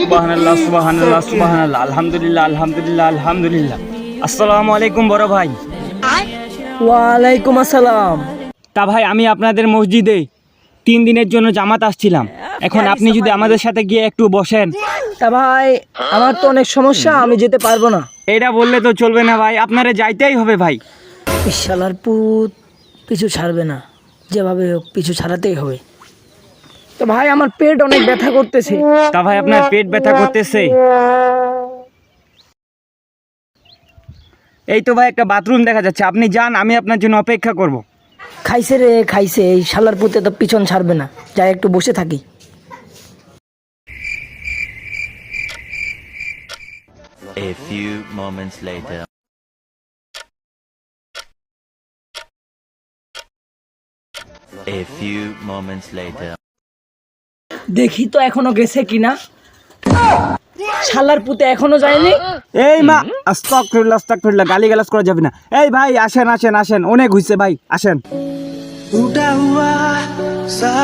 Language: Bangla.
সুবহানাল্লাহ সুবহানাল্লাহ সুবহানাল্লাহ আলহামদুলিল্লাহ আলহামদুলিল্লাহ আলহামদুলিল্লাহ। আসসালামু আলাইকুম বড় ভাই। ওয়ালাইকুম আসসালাম। তা ভাই আমি আপনাদের মসজিদে 3 দিনের জন্য জামাত আসছিলাম, এখন আপনি যদি আমাদের সাথে গিয়ে একটু বসেন। তা ভাই আমার তো অনেক সমস্যা, আমি যেতে পারবো না। এটা বললে তো চলবে না ভাই, আপনারা যাইতেই হবে ভাই। শালার পুত পিছু ছাড়বে না, যেভাবে হোক পিছু ছাড়াতেই হবে। তো ভাই আমার পেট অনেক ব্যথা করতেছে। তা ভাই আপনার পেট ব্যথা করতেছে? এই তো ভাই একটা বাথরুম দেখা যাচ্ছে, আপনি যান, আমি আপনার জন্য অপেক্ষা করব। খাইছে রে খাইছে, এই শালার পুতে তো পিছন ছাড়বে না, যাই একটু বসে থাকি। A few moments later. A few moments later. দেখি তো এখনো গেছে কিনা। শালার পুতে এখনো যায়নি। এই মা, আস্তাগফিরুল্লাহ আস্তাগফিরুল্লাহ, গালিগালাজ করা যাবে না। এই ভাই আসেন আসেন আসেন, অনেক হইছে ভাই, আসেন। टूटा हुआ सा